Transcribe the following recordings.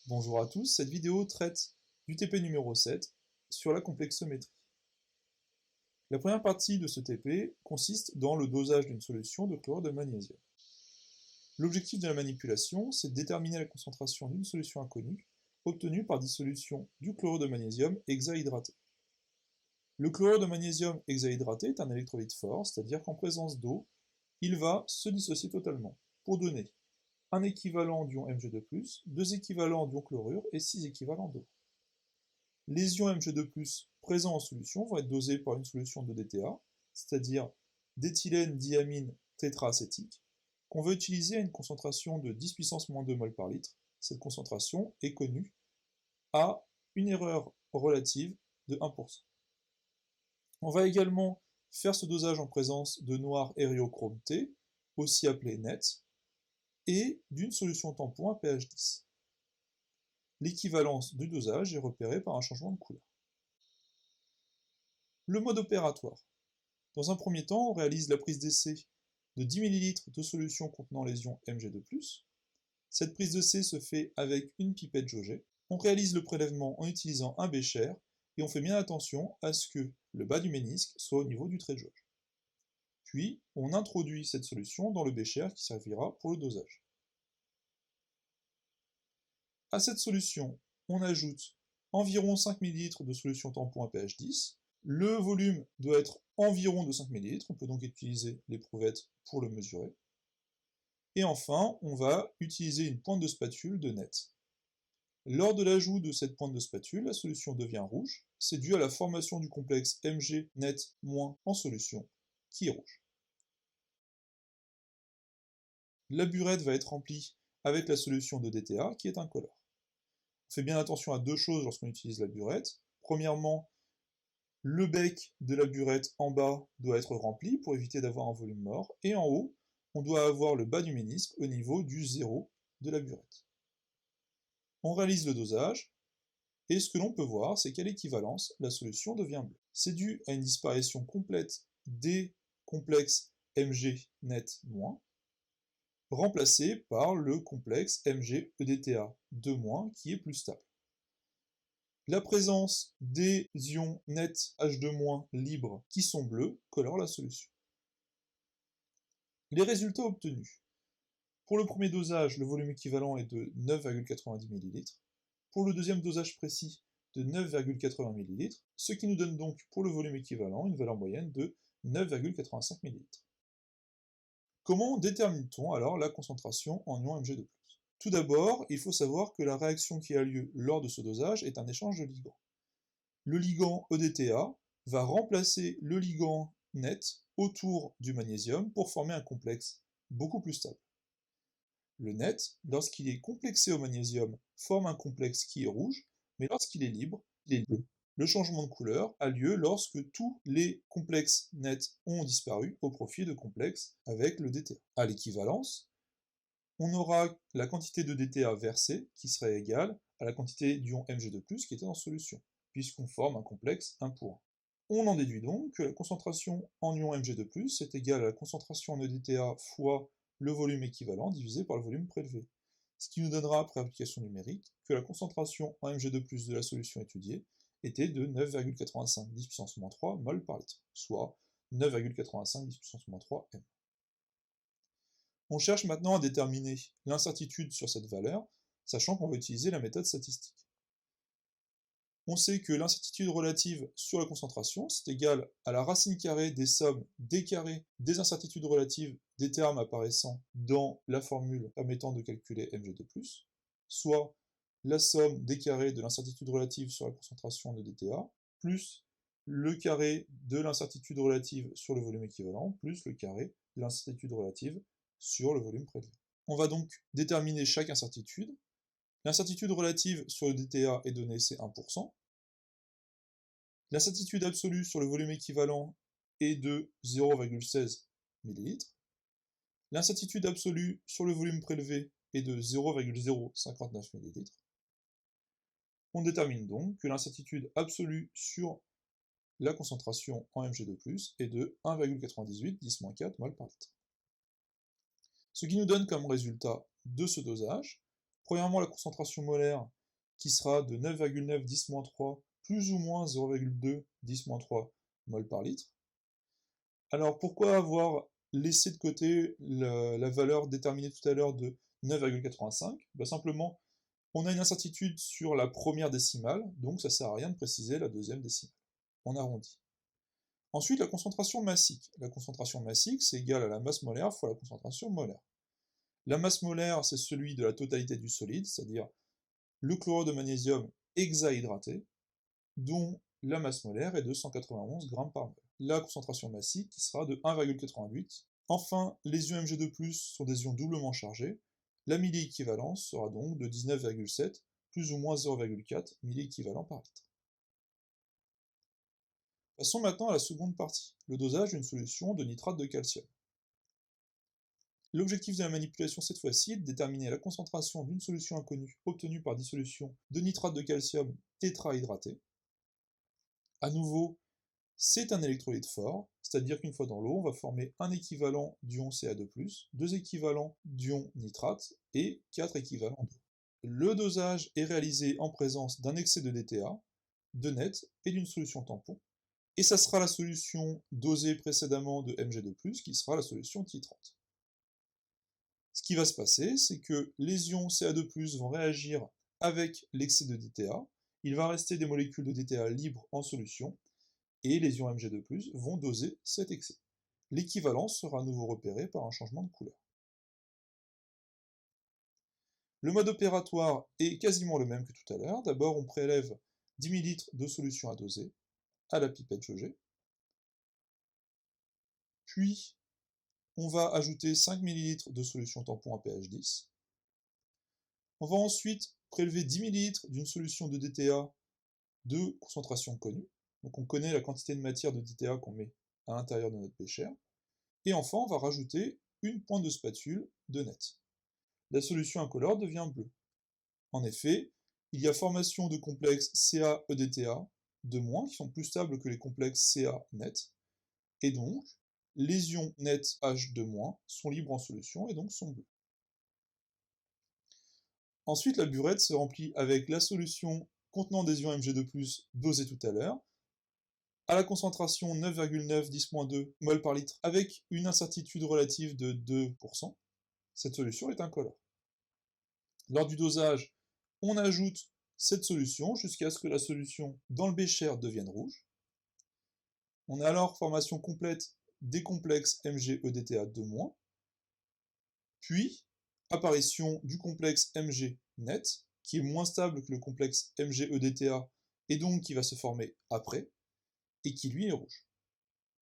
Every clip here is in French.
Bonjour à tous, cette vidéo traite du TP numéro 7 sur la complexométrie. La première partie de ce TP consiste dans le dosage d'une solution de chlorure de magnésium. L'objectif de la manipulation, c'est de déterminer la concentration d'une solution inconnue obtenue par dissolution du chlorure de magnésium hexahydraté. Le chlorure de magnésium hexahydraté est un électrolyte fort, c'est-à-dire qu'en présence d'eau, il va se dissocier totalement pour donner un équivalent d'ion Mg2+, 2 équivalents d'ion chlorure et 6 équivalents d'eau. Les ions Mg2+, présents en solution vont être dosés par une solution de DTA, c'est-à-dire d'éthylène diamine tétraacétique, qu'on va utiliser à une concentration de 10 puissance moins 2 mol par litre. Cette concentration est connue à une erreur relative de 1%. On va également faire ce dosage en présence de noir hériochrome T, aussi appelé NET, et d'une solution tampon à pH 10. L'équivalence du dosage est repérée par un changement de couleur. Le mode opératoire. Dans un premier temps, on réalise la prise d'essai de 10 ml de solution contenant les ions Mg2+. Cette prise d'essai se fait avec une pipette jaugée. On réalise le prélèvement en utilisant un bécher et on fait bien attention à ce que le bas du ménisque soit au niveau du trait de jauge. Puis, on introduit cette solution dans le bécher qui servira pour le dosage. À cette solution, on ajoute environ 5 ml de solution tampon à pH 10. Le volume doit être environ de 5 ml, on peut donc utiliser l'éprouvette pour le mesurer. Et enfin, on va utiliser une pointe de spatule de NET. Lors de l'ajout de cette pointe de spatule, la solution devient rouge. C'est dû à la formation du complexe Mg net- en solution, qui est rouge. La burette va être remplie avec la solution de DTA, qui est incolore. On fait bien attention à deux choses lorsqu'on utilise la burette. Premièrement, le bec de la burette en bas doit être rempli pour éviter d'avoir un volume mort, et en haut, on doit avoir le bas du ménisque au niveau du zéro de la burette. On réalise le dosage, et ce que l'on peut voir, c'est qu'à l'équivalence, la solution devient bleue. C'est dû à une disparition complète des complexes Mg net-, remplacé par le complexe Mg EDTA2-, qui est plus stable. La présence des ions net H2- libres qui sont bleus colore la solution. Les résultats obtenus. Pour le premier dosage, le volume équivalent est de 9,90 ml. Pour le deuxième dosage précis, de 9,80 ml, ce qui nous donne donc pour le volume équivalent une valeur moyenne de 9,85 ml. Comment détermine-t-on alors la concentration en ion Mg2+. Tout d'abord, il faut savoir que la réaction qui a lieu lors de ce dosage est un échange de ligands. Le ligand EDTA va remplacer le ligand net autour du magnésium pour former un complexe beaucoup plus stable. Le net, lorsqu'il est complexé au magnésium, forme un complexe qui est rouge, mais lorsqu'il est libre, il est bleu. Le changement de couleur a lieu lorsque tous les complexes nets ont disparu au profit de complexes avec le DTA. À l'équivalence, on aura la quantité de DTA versée qui serait égale à la quantité d'ion Mg2+, qui était en solution, puisqu'on forme un complexe 1 pour 1. On en déduit donc que la concentration en ion Mg2+, est égale à la concentration en EDTA fois le volume équivalent divisé par le volume prélevé, ce qui nous donnera, après application numérique, que la concentration en Mg2+, de la solution étudiée était de 9,85 10 puissance moins 3 mol par litre, soit 9,85 10 puissance moins 3 m. On cherche maintenant à déterminer l'incertitude sur cette valeur, sachant qu'on va utiliser la méthode statistique. On sait que l'incertitude relative sur la concentration, c'est égal à la racine carrée des sommes des carrés des incertitudes relatives des termes apparaissant dans la formule permettant de calculer Mg2+, soit la somme des carrés de l'incertitude relative sur la concentration de DTA, plus le carré de l'incertitude relative sur le volume équivalent, plus le carré de l'incertitude relative sur le volume prélevé. On va donc déterminer chaque incertitude. L'incertitude relative sur le DTA est donnée, c'est 1%. L'incertitude absolue sur le volume équivalent est de 0,16 ml. L'incertitude absolue sur le volume prélevé est de 0,059 ml. On détermine donc que l'incertitude absolue sur la concentration en Mg2+, est de 1,98 10-4 mol par litre. Ce qui nous donne comme résultat de ce dosage Premièrement, la concentration molaire, qui sera de 9,9 10-3, plus ou moins 0,2 10-3 mol par litre. Alors pourquoi avoir laissé de côté la valeur déterminée tout à l'heure de 9,85? Simplement, on a une incertitude sur la première décimale, donc ça ne sert à rien de préciser la deuxième décimale. On arrondit. Ensuite, la concentration massique. La concentration massique, c'est égal à la masse molaire fois la concentration molaire. La masse molaire, c'est celui de la totalité du solide, c'est-à-dire le chlorure de magnésium hexahydraté, dont la masse molaire est de 191 g par mol. La concentration massique qui sera de 1,88. Enfin, les ions Mg2+, sont des ions doublement chargés. La milli-équivalence sera donc de 19,7, plus ou moins 0,4 milli-équivalent par litre. Passons maintenant à la seconde partie, le dosage d'une solution de nitrate de calcium. L'objectif de la manipulation cette fois-ci est de déterminer la concentration d'une solution inconnue obtenue par dissolution de nitrate de calcium tétrahydraté. À nouveau, c'est un électrolyte fort, c'est-à-dire qu'une fois dans l'eau, on va former un équivalent d'ion Ca2+, 2 équivalents d'ion nitrate et 4 équivalents d'eau. Le dosage est réalisé en présence d'un excès de DTA, de net et d'une solution tampon, et ça sera la solution dosée précédemment de Mg2+, qui sera la solution titrante. Ce qui va se passer, c'est que les ions Ca2+, vont réagir avec l'excès de DTA, il va rester des molécules de DTA libres en solution, et les ions Mg2+, vont doser cet excès. L'équivalence sera à nouveau repérée par un changement de couleur. Le mode opératoire est quasiment le même que tout à l'heure. D'abord, on prélève 10 ml de solution à doser à la pipette jaugée. Puis, on va ajouter 5 ml de solution tampon à pH 10. On va ensuite prélever 10 ml d'une solution de DTA de concentration connue. Donc on connaît la quantité de matière de DTA qu'on met à l'intérieur de notre bécher. Et enfin, on va rajouter une pointe de spatule de net. La solution incolore devient bleue. En effet, il y a formation de complexes Ca-EDTA de moins qui sont plus stables que les complexes Ca net, et donc les ions net H2- sont libres en solution et donc sont bleus. Ensuite, la burette se remplit avec la solution contenant des ions Mg2+, dosée tout à l'heure, à la concentration 9,9 10-2 mol par litre, avec une incertitude relative de 2%. Cette solution est incolore. Lors du dosage, on ajoute cette solution jusqu'à ce que la solution dans le bécher devienne rouge. On a alors formation complète des complexes Mg-EDTA2-, puis apparition du complexe Mg net, qui est moins stable que le complexe Mg-EDTA, et donc qui va se former après, et qui lui est rouge.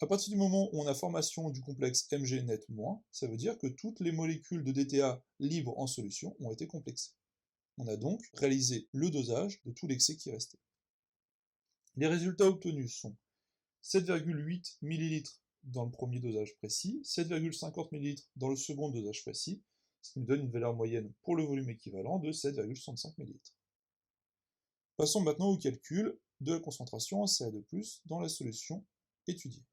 À partir du moment où on a formation du complexe Mg net-, ça veut dire que toutes les molécules de DTA libres en solution ont été complexées. On a donc réalisé le dosage de tout l'excès qui restait. Les résultats obtenus sont 7,8 ml dans le premier dosage précis, 7,50 ml dans le second dosage précis, ce qui nous donne une valeur moyenne pour le volume équivalent de 7,65 ml. Passons maintenant au calcul de la concentration en Ca2+, dans la solution étudiée.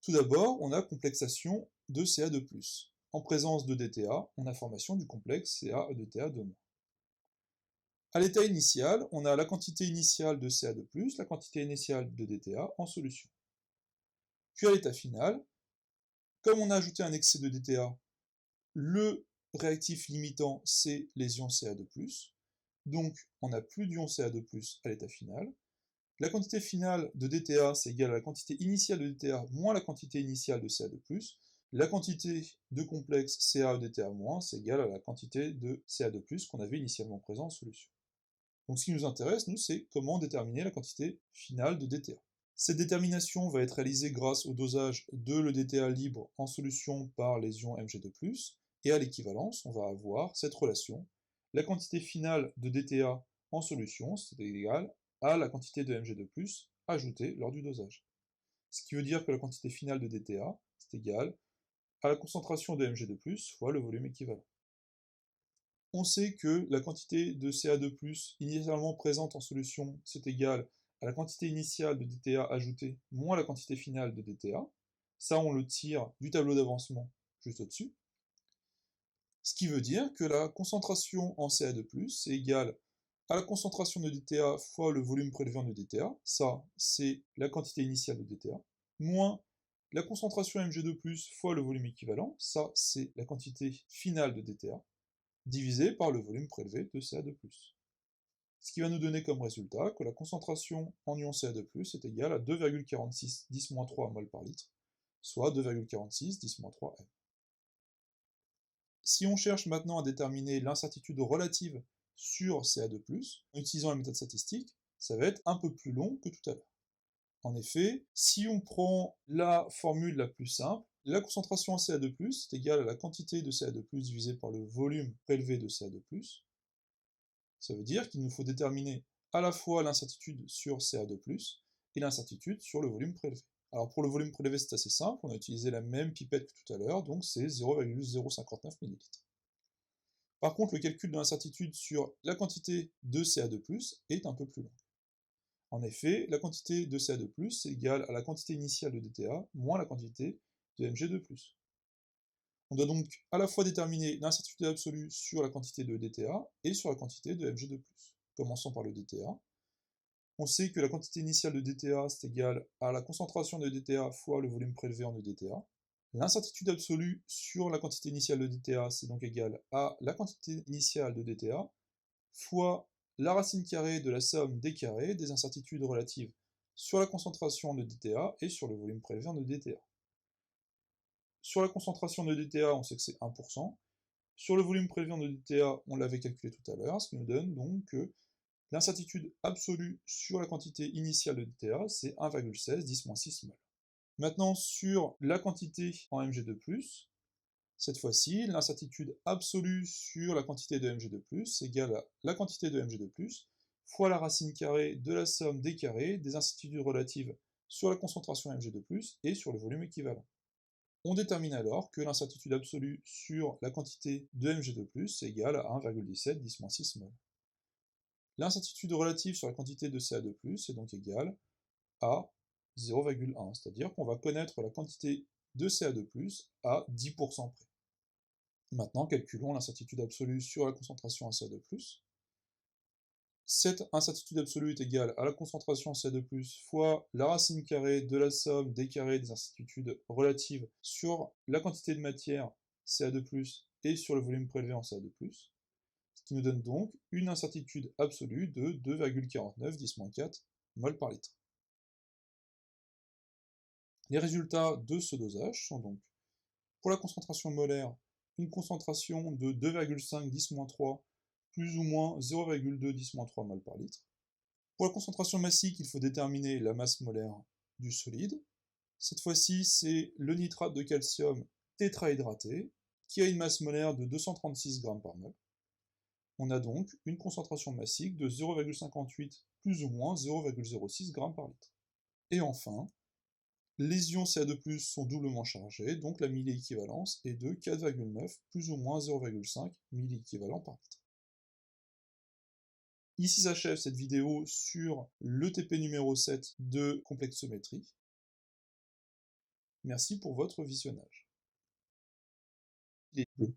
Tout d'abord, on a complexation de Ca2+. En présence de DTA, on a formation du complexe Ca-EDTA2-. À l'état initial, on a la quantité initiale de Ca2+, la quantité initiale de DTA en solution. Puis à l'état final, comme on a ajouté un excès de DTA, le réactif limitant, c'est les ions Ca2+, donc on n'a plus d'ions Ca2+ à l'état final. La quantité finale de DTA, c'est égal à la quantité initiale de DTA moins la quantité initiale de Ca2+. La quantité de complexe Ca-EDTA-, c'est égal à la quantité de Ca2+, qu'on avait initialement présent en solution. Donc ce qui nous intéresse, nous, c'est comment déterminer la quantité finale de DTA. Cette détermination va être réalisée grâce au dosage de le DTA libre en solution par les ions Mg2+, et à l'équivalence, on va avoir cette relation. La quantité finale de DTA en solution, c'est égal à la quantité de Mg2+, ajoutée lors du dosage. Ce qui veut dire que la quantité finale de DTA, c'est égal à la concentration de Mg2+, fois le volume équivalent. On sait que la quantité de Ca2+, initialement présente en solution, c'est égal à la quantité initiale de DTA ajoutée, moins la quantité finale de DTA. Ça, on le tire du tableau d'avancement juste au-dessus. Ce qui veut dire que la concentration en Ca2+, c'est égal à la concentration de DTA fois le volume prélevé en EDTA, ça c'est la quantité initiale de DTA, moins la concentration Mg2+, fois le volume équivalent, ça c'est la quantité finale de DTA, divisé par le volume prélevé de Ca2+. Ce qui va nous donner comme résultat que la concentration en ion Ca2+, est égale à 2,46 10-3 mol par litre, soit 2,46 10-3 m. Si on cherche maintenant à déterminer l'incertitude relative sur Ca2+, en utilisant la méthode statistique, ça va être un peu plus long que tout à l'heure. En effet, si on prend la formule la plus simple, la concentration en Ca2+, est égale à la quantité de Ca2+, divisée par le volume prélevé de Ca2+. Ça veut dire qu'il nous faut déterminer à la fois l'incertitude sur Ca2+, et l'incertitude sur le volume prélevé. Alors pour le volume prélevé, c'est assez simple, on a utilisé la même pipette que tout à l'heure, donc c'est 0,059 ml. Par contre, le calcul de l'incertitude sur la quantité de Ca2+, est un peu plus long. En effet, la quantité de Ca2+, est égale à la quantité initiale de DTA moins la quantité de Mg2+. On doit donc à la fois déterminer l'incertitude absolue sur la quantité de DTA et sur la quantité de Mg2+. Commençons par le DTA. On sait que la quantité initiale de DTA, c'est égal à la concentration de DTA fois le volume prélevé en EDTA. L'incertitude absolue sur la quantité initiale de DTA, c'est donc égal à la quantité initiale de DTA fois la racine carrée de la somme des carrés des incertitudes relatives sur la concentration de DTA et sur le volume prélevé en EDTA. Sur la concentration de DTA, on sait que c'est 1%. Sur le volume prélevé en EDTA, on l'avait calculé tout à l'heure, ce qui nous donne donc que l'incertitude absolue sur la quantité initiale de DTA, c'est 1,16 10-6 mol. Maintenant, sur la quantité en Mg2+, cette fois-ci, l'incertitude absolue sur la quantité de Mg2+, égale à la quantité de Mg2+, fois la racine carrée de la somme des carrés des incertitudes relatives sur la concentration Mg2+, et sur le volume équivalent. On détermine alors que l'incertitude absolue sur la quantité de Mg2+, est égale à 1,17 10-6 mol. L'incertitude relative sur la quantité de Ca2+, est donc égale à 0,1, c'est-à-dire qu'on va connaître la quantité de Ca2+, à 10% près. Maintenant, calculons l'incertitude absolue sur la concentration en Ca2+. Cette incertitude absolue est égale à la concentration en Ca2+, fois la racine carrée de la somme des carrés des incertitudes relatives sur la quantité de matière Ca2+, et sur le volume prélevé en Ca2+, ce qui nous donne donc une incertitude absolue de 2,49 10-4 mol par litre. Les résultats de ce dosage sont donc, pour la concentration molaire, une concentration de 2,5 10-3 plus ou moins 0,2 10-3 mol par litre. Pour la concentration massique, il faut déterminer la masse molaire du solide. Cette fois-ci, c'est le nitrate de calcium tétrahydraté, qui a une masse molaire de 236 g par mol. On a donc une concentration massique de 0,58 plus ou moins 0,06 g par litre. Et enfin, les ions Ca2+, sont doublement chargés, donc la milli-équivalence est de 4,9 plus ou moins 0,5 milli-équivalent par litre. Ici s'achève cette vidéo sur le TP numéro 7 de complexométrie. Merci pour votre visionnage. Il est bleu.